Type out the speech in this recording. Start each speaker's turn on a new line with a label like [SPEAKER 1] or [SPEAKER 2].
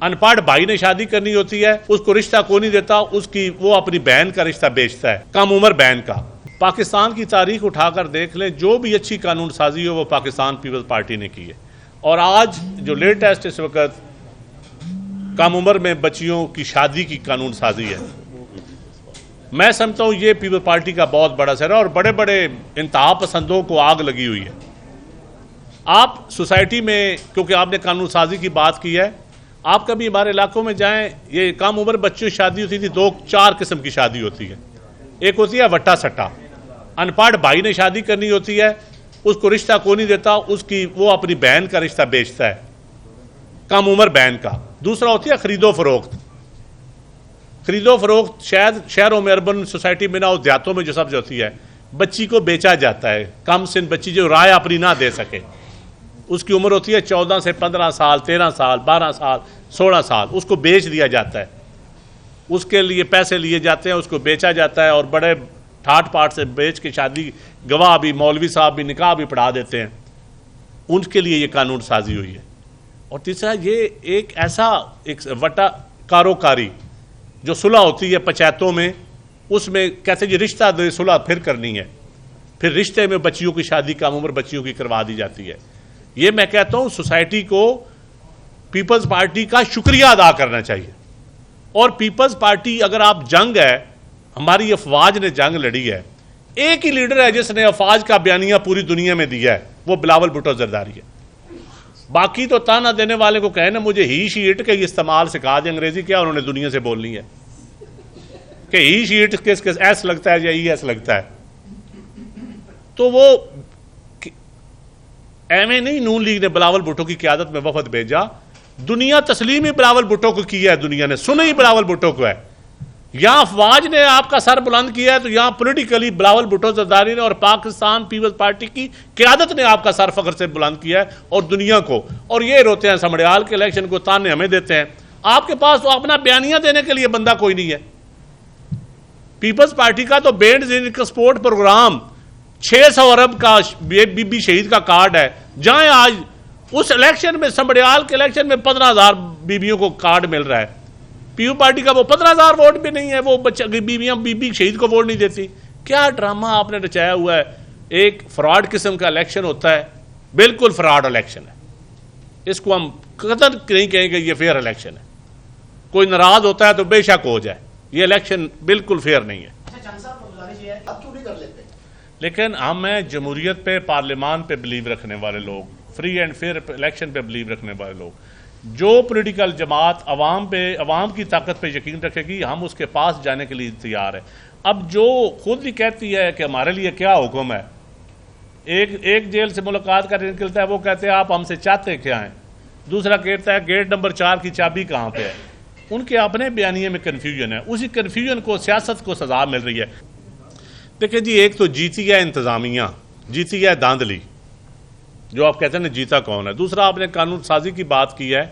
[SPEAKER 1] अनपढ़ भाई ने शादी करनी होती है, उसको रिश्ता कोई नहीं देता, वो अपनी बहन का रिश्ता बेचता है, कम उम्र बहन का। पाकिस्तान की तारीख उठाकर देख लें, जो भी अच्छी कानून साजी हो वो पाकिस्तान पीपल्स पार्टी ने की है। और आज जो लेटेस्ट इस वक्त कम उम्र में बच्चियों की शादी की कानून साजी है, मैं समझता हूँ ये पीपल्स पार्टी का बहुत बड़ा असर है और बड़े बड़े इंतहा पसंदों को आग लगी हुई है। आप सोसाइटी में, क्योंकि आपने कानून साजी की बात की है, आप कभी हमारे इलाकों में जाएं, ये कम उम्र बच्चों की शादी होती थी, 2-4 किस्म की शादी होती है। एक होती है वट्टा सट्टा, अनपढ़ भाई ने शादी करनी होती है, उसको रिश्ता कोई नहीं देता, वो अपनी बहन का रिश्ता बेचता है, कम उम्र बहन का। दूसरा होती है खरीदो फरोख्त। खरीदो फरोख्त शायद शहरों में, अर्बन सोसाइटी में ना हो, देहातों में जो सब्ज होती है, बच्ची को बेचा जाता है, कम सिन बच्ची जो राय अपनी ना दे सके, उसकी उम्र होती है 14 से 15 साल, 13 साल, 12 साल, 16 साल, उसको बेच दिया जाता है, उसके लिए पैसे लिए जाते हैं, उसको बेचा जाता है और बड़े ठाट पाट से बेच के शादी, गवाह भी, मौलवी साहब भी, निकाह भी पढ़ा देते हैं। उनके लिए ये कानून साजी हुई है। और तीसरा, ये एक ऐसा एक वटा कारोकारी जो सुलह होती है पंचायतों में, उसमें कहते हैं ये रिश्ता दे, सुलह फिर करनी है, फिर रिश्ते में बच्चियों की शादी कम उम्र बच्चियों की करवा दी जाती है। ये मैं कहता हूं सोसाइटी को पीपल्स पार्टी का शुक्रिया अदा करना चाहिए। और पीपल्स पार्टी, अगर आप जंग है, हमारी अफवाज ने जंग लड़ी है, एक ही लीडर है जिसने अफवाज का बयानिया पूरी दुनिया में दिया है, वो बिलावल भुट्टो जरदारी है। बाकी तो ताना देने वाले को कहे ना मुझे ही शीट के इस्तेमाल सिखा दे, अंग्रेजी क्या उन्होंने दुनिया से बोलनी है कि ही शीट किस एस लगता है या ई एस लगता है। तो वो एवं नहीं, नून लीग ने बिलावल भुट्टो की क़यादत में वफद भेजा, दुनिया तस्लीम ही बिलावल भुट्टो को किया है, दुनिया ने सुना ही बिलावल भुट्टो को है। यहां अफवाज ने आपका सर बुलंद किया है, तो यहां पॉलिटिकली बिलावल भुट्टो जरदारी ने और पाकिस्तान पीपल्स पार्टी की क़यादत ने आपका सर फख्र से बुलंद किया है और दुनिया को। और ये रोते हैं समड़ियाल के इलेक्शन को, ताने हमें देते हैं। आपके पास तो अपना बयानिया देने के लिए बंदा कोई नहीं है। पीपल्स पार्टी का तो बैंड एक्सपोर्ट प्रोग्राम 600 अरब का बीबी शहीद का कार्ड है। जाएं आज उस इलेक्शन में, समड़ियाल के इलेक्शन में 15,000 बीबियों को कार्ड मिल रहा है। पीयू पार्टी का वो 15,000 वोट भी नहीं है, वो बच्चा बीबियां बीबी शहीद को वोट नहीं देती। क्या ड्रामा आपने रचाया हुआ है। एक फ्रॉड किस्म का इलेक्शन होता है, बिल्कुल फ्रॉड इलेक्शन है। इसको हम कतई नहीं कहेंगे ये फेयर इलेक्शन है। कोई नाराज होता है तो बेशक हो जाए, ये इलेक्शन बिल्कुल फेयर नहीं है। लेकिन हम हैं जमहूरियत पे, पार्लियामान पे बिलीव रखने वाले लोग, फ्री एंड फेयर इलेक्शन पे बिलीव रखने वाले लोग। जो पॉलिटिकल जमात अवाम की ताकत पे यकीन रखेगी, हम उसके पास जाने के लिए तैयार है। अब जो खुद ही कहती है कि हमारे लिए क्या हुक्म है, एक जेल से मुलाकात करके निकलता है, वो कहते हैं आप हमसे चाहते क्या हैं। दूसरा कहता है गेट नंबर 4 की चाबी कहाँ पे है। उनके अपने बयानिए में कन्फ्यूजन है, उसी कन्फ्यूजन को सियासत को सजा मिल रही है। देखिए जी, एक तो जीती है इंतजामिया, जीती है धांधली, जो आप कहते हैं ना जीता कौन है। दूसरा, आपने कानून साजी की बात की है,